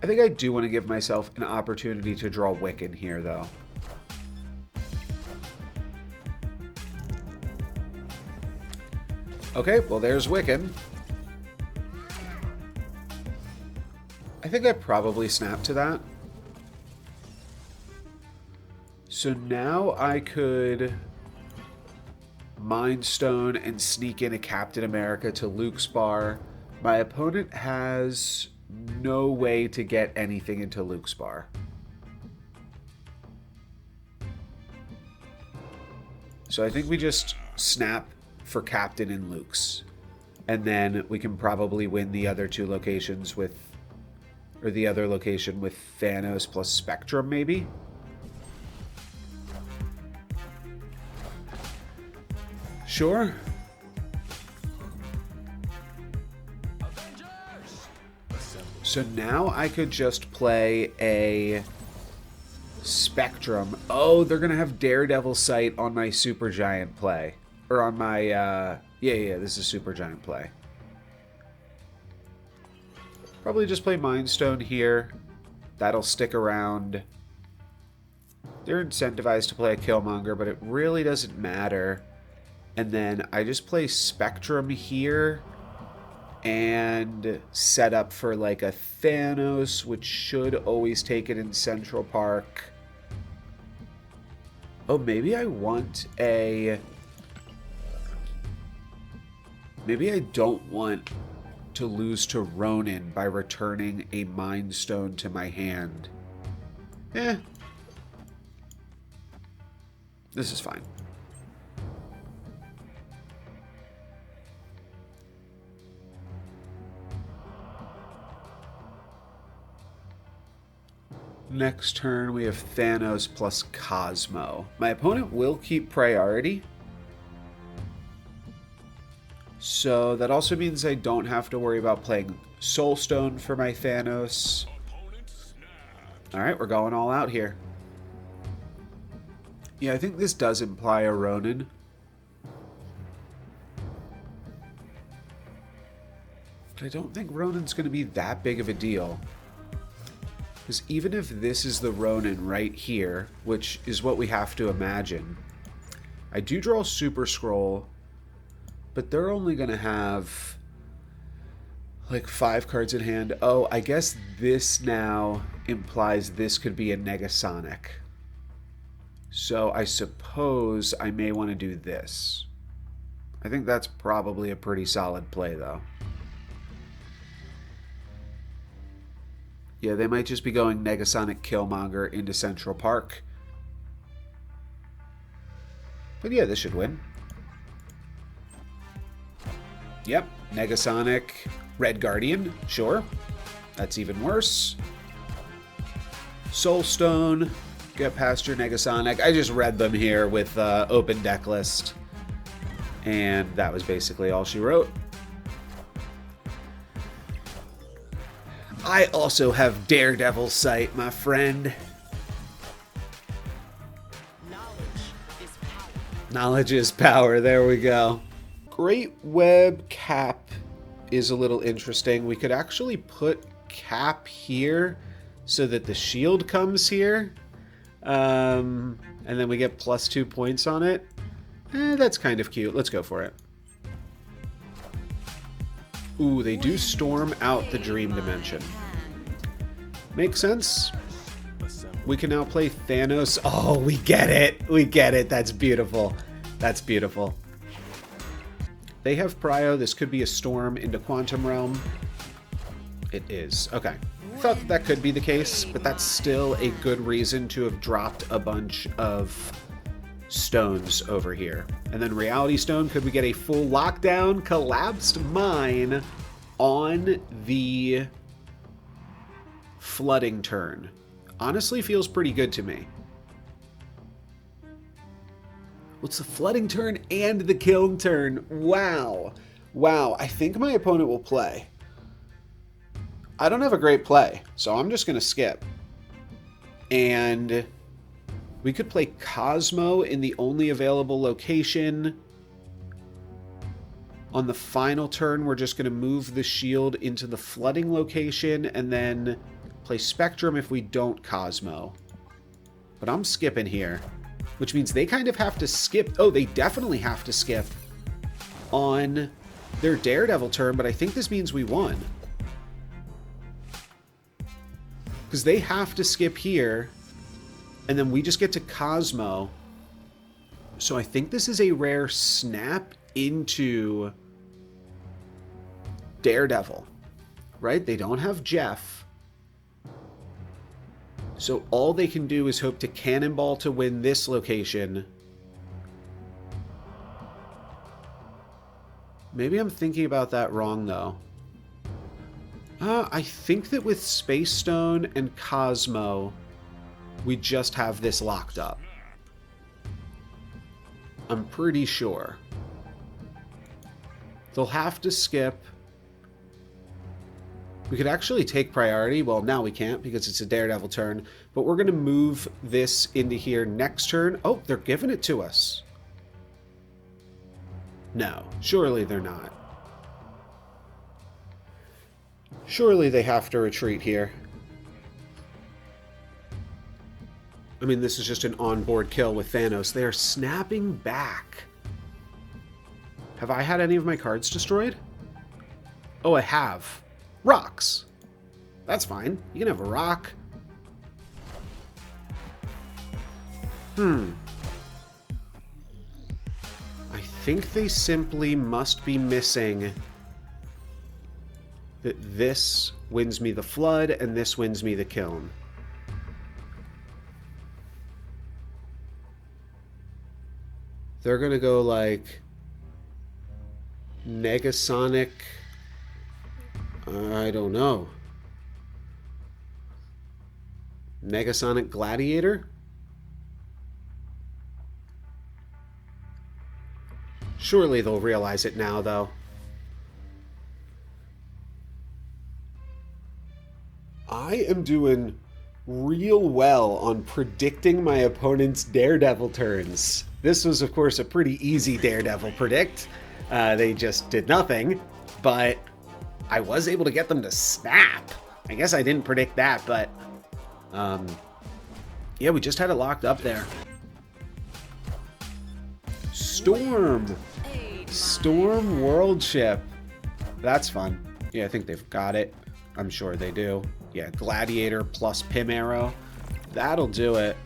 I think I do want to give myself an opportunity to draw Wiccan here, though. Okay, well, there's Wiccan. I think I probably snapped to that. So now I could Mind Stone and sneak in a Captain America to Luke's bar. My opponent has no way to get anything into Luke's bar. So I think we just snap for Captain and Luke's. And then we can probably win the other two locations with... Or the other location with Thanos plus Spectrum, maybe? Sure. So now I could just play a Spectrum. Oh, they're going to have Daredevil Sight on my Supergiant play. Or on my, yeah, this is Supergiant play. Probably just play Mind Stone here. That'll stick around. They're incentivized to play a Killmonger, but it really doesn't matter. And then I just play Spectrum here and set up for like a Thanos, which should always take it in Central Park. Oh, maybe I want a... Maybe I don't want to lose to Ronin by returning a Mind Stone to my hand. This is fine. Next turn, we have Thanos plus Cosmo. My opponent will keep priority. So that also means I don't have to worry about playing Soul Stone for my Thanos. Alright, we're going all out here. Yeah, I think this does imply a Ronin. But I don't think Ronin's going to be that big of a deal. Because even if this is the Ronin right here, which is what we have to imagine, I do draw Super Scroll, but they're only going to have like 5 cards in hand. Oh, I guess this now implies this could be a Negasonic. So I suppose I may want to do this. I think that's probably a pretty solid play, though. Yeah, they might just be going Negasonic Killmonger into Central Park. But yeah, this should win. Yep, Negasonic, Red Guardian, sure. That's even worse. Soul Stone, get past your Negasonic. I just read them here with open deck list. And that was basically all she wrote. I also have Daredevil Sight, my friend. Knowledge is power. There we go. Great Web Cap is a little interesting. We could actually put Cap here so that the shield comes here. And then we get +2 points on it. That's kind of cute. Let's go for it. Ooh, they do storm out the Dream Dimension. Makes sense. We can now play Thanos. Oh, we get it. We get it. That's beautiful. That's beautiful. They have Prio. This could be a storm into Quantum Realm. It is. Okay. I thought that could be the case, but that's still a good reason to have dropped a bunch of stones over here. And then Reality Stone, could we get a full lockdown? Collapsed Mine on the flooding turn. Honestly feels pretty good to me. What's the flooding turn and the kiln turn? Wow. Wow, I think my opponent will play. I don't have a great play, so I'm just going to skip. And we could play Cosmo in the only available location. On the final turn, we're just going to move the shield into the flooding location and then Play Spectrum if we don't Cosmo. But I'm skipping here. Which means they kind of have to skip... Oh, they definitely have to skip on their Daredevil turn, but I think this means we won. Because they have to skip here, and then we just get to Cosmo. So I think this is a rare snap into Daredevil, right? They don't have Jeff. So all they can do is hope to Cannonball to win this location. Maybe I'm thinking about that wrong, though. I think that with Space Stone and Cosmo, we just have this locked up. I'm pretty sure. They'll have to skip. We could actually take priority. Well, now we can't because it's a Daredevil turn. But we're going to move this into here next turn. Oh, they're giving it to us. No, surely they're not. Surely they have to retreat here. I mean, this is just an onboard kill with Thanos. They are snapping back. Have I had any of my cards destroyed? Oh, I have. Rocks. That's fine. You can have a rock. I think they simply must be missing that this wins me the flood and this wins me the kiln. They're going to go like Negasonic. I don't know. Negasonic Gladiator? Surely they'll realize it now, though. I am doing real well on predicting my opponent's Daredevil turns. This was, of course, a pretty easy Daredevil predict. They just did nothing, but I was able to get them to snap. I guess I didn't predict that, but yeah, we just had it locked up there. Storm World Ship. That's fun. Yeah, I think they've got it. I'm sure they do. Yeah, Gladiator plus Pym Arrow. That'll do it.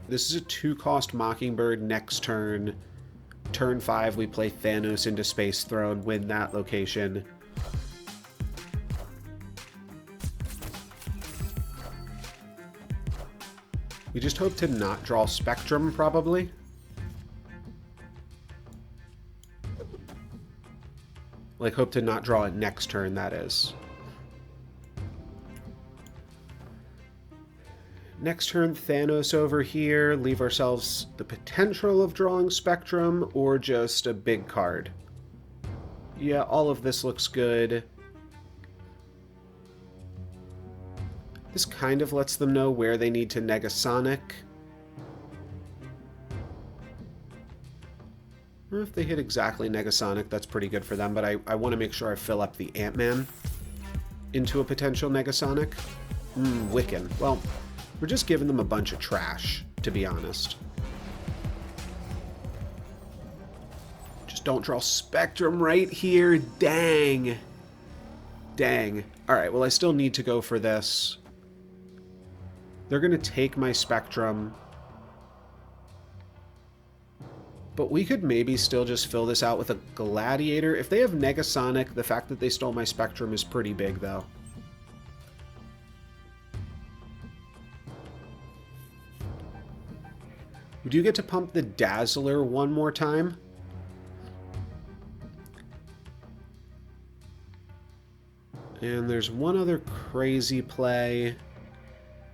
This is a 2-cost Mockingbird next turn. Turn 5, we play Thanos into Space Throne, win that location. We just hope to not draw Spectrum, probably. Like, hope to not draw it next turn, that is. Next turn, Thanos over here. Leave ourselves the potential of drawing Spectrum or just a big card. Yeah, all of this looks good. This kind of lets them know where they need to Negasonic. If they hit exactly Negasonic, that's pretty good for them, but I want to make sure I fill up the Ant-Man into a potential Negasonic. Wiccan. Well, we're just giving them a bunch of trash, to be honest. Just don't draw Spectrum right here. Dang. Dang. Alright, well, I still need to go for this. They're going to take my Spectrum. But we could maybe still just fill this out with a Gladiator. If they have Negasonic, the fact that they stole my Spectrum is pretty big, though. We do get to pump the Dazzler one more time. And there's one other crazy play.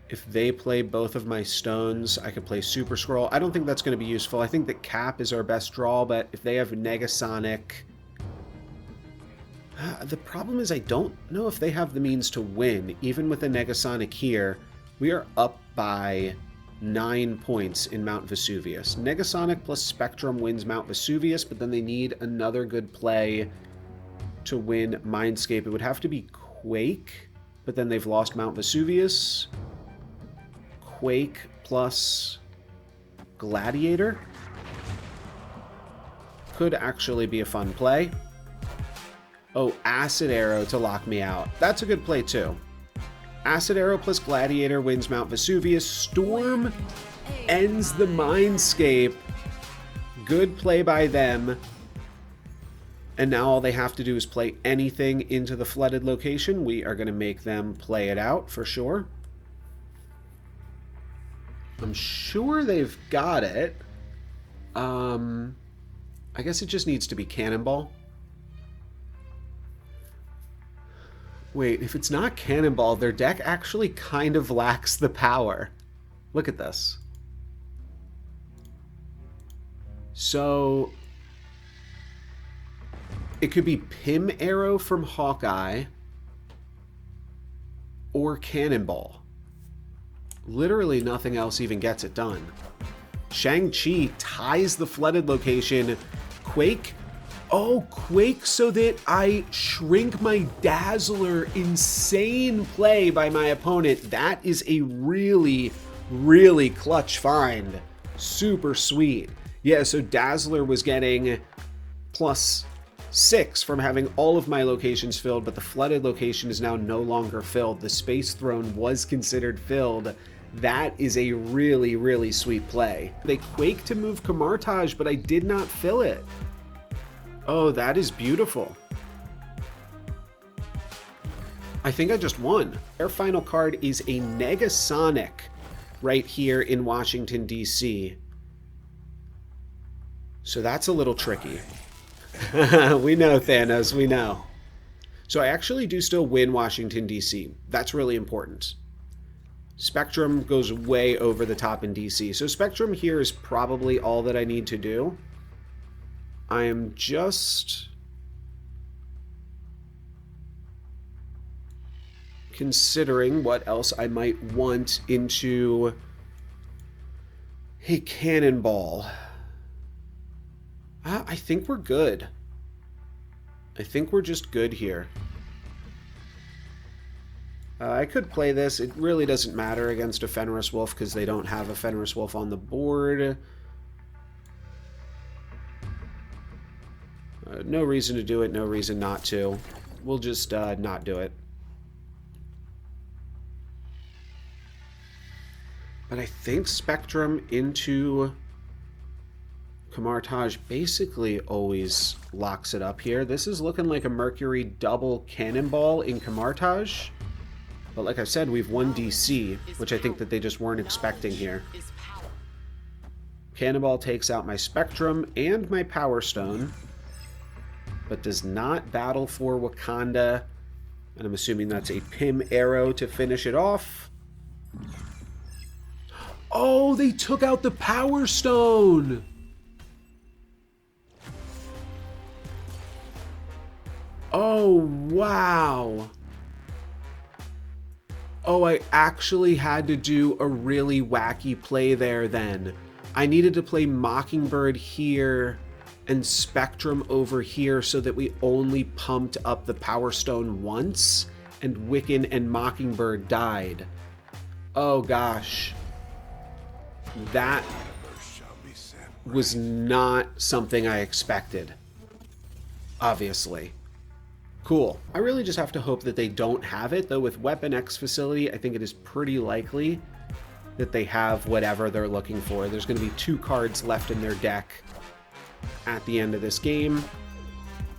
If they play both of my stones, I could play Super Scroll. I don't think that's going to be useful. I think that Cap is our best draw, but if they have Negasonic... the problem is I don't know if they have the means to win. Even with a Negasonic here, we are up by 9 points in Mount Vesuvius. Negasonic plus Spectrum wins Mount Vesuvius, but then they need another good play to win Mindscape. It would have to be Quake, but then they've lost Mount Vesuvius. Quake plus Gladiator could actually be a fun play. Oh, Acid Arrow to lock me out. That's a good play too. Acid Arrow plus Gladiator wins Mount Vesuvius. Storm ends the Mindscape. Good play by them. And now all they have to do is play anything into the flooded location. We are going to make them play it out for sure. I'm sure they've got it. I guess it just needs to be Cannonball. Wait, if it's not Cannonball, their deck actually kind of lacks the power. Look at this. So it could be Pim Arrow from Hawkeye or Cannonball. Literally nothing else even gets it done. Shang-Chi ties the flooded location. Quake. Oh, Quake so that I shrink my Dazzler. Insane play by my opponent. That is a really, really clutch find. Super sweet. Yeah, so Dazzler was getting +6 from having all of my locations filled, but the flooded location is now no longer filled. The Space Throne was considered filled. That is a really, really sweet play. They Quake to move Kamartaj, but I did not fill it. Oh, that is beautiful. I think I just won. Their final card is a Negasonic right here in Washington, D.C. So that's a little tricky. We know, Thanos, we know. So I actually do still win Washington, D.C. That's really important. Spectrum goes way over the top in DC. So Spectrum here is probably all that I need to do. I am just considering what else I might want into a Cannonball. I think we're good. I think we're just good here. I could play this. It really doesn't matter against a Fenris Wolf because they don't have a Fenris Wolf on the board. No reason to do it, no reason not to. We'll just not do it. But I think Spectrum into Kamartaj basically always locks it up here. This is looking like a Mercury double Cannonball in Kamartaj. But like I said, we've won DC, which I think that they just weren't expecting here. Cannonball takes out my Spectrum and my Power Stone, but does not battle for Wakanda. And I'm assuming that's a Pim Arrow to finish it off. Oh, they took out the Power Stone! Oh, wow. Oh, I actually had to do a really wacky play there then. I needed to play Mockingbird here and Spectrum over here so that we only pumped up the Power Stone once and Wiccan and Mockingbird died. Oh gosh. That was not something I expected. Obviously. Cool. I really just have to hope that they don't have it, though with Weapon X Facility, I think it is pretty likely that they have whatever they're looking for. There's going to be 2 cards left in their deck at the end of this game,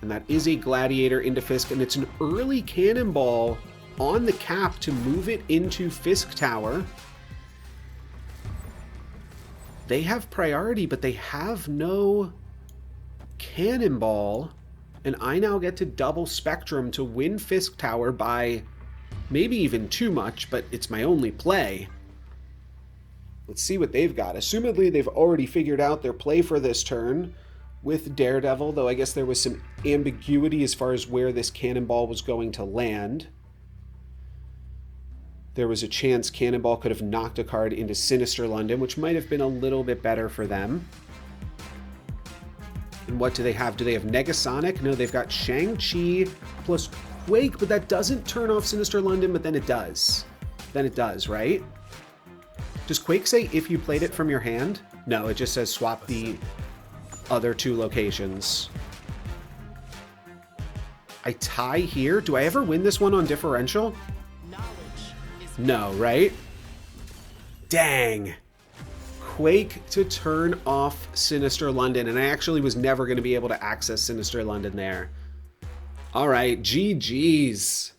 and that is a Gladiator into Fisk, and it's an early Cannonball on the cap to move it into Fisk Tower. They have priority, but they have no Cannonball. And I now get to double Spectrum to win Fisk Tower by maybe even too much, but it's my only play. Let's see what they've got. Assumedly, they've already figured out their play for this turn with Daredevil, though I guess there was some ambiguity as far as where this Cannonball was going to land. There was a chance Cannonball could have knocked a card into Sinister London, which might have been a little bit better for them. And what do they have? Do they have Negasonic? No, they've got Shang-Chi plus Quake, but that doesn't turn off Sinister London, but then it does. Then it does, right? Does Quake say if you played it from your hand? No, it just says swap the other 2 locations. I tie here. Do I ever win this one on differential? No, right? Dang. Quake to turn off Sinister London, and I actually was never going to be able to access Sinister London there. All right, GG's.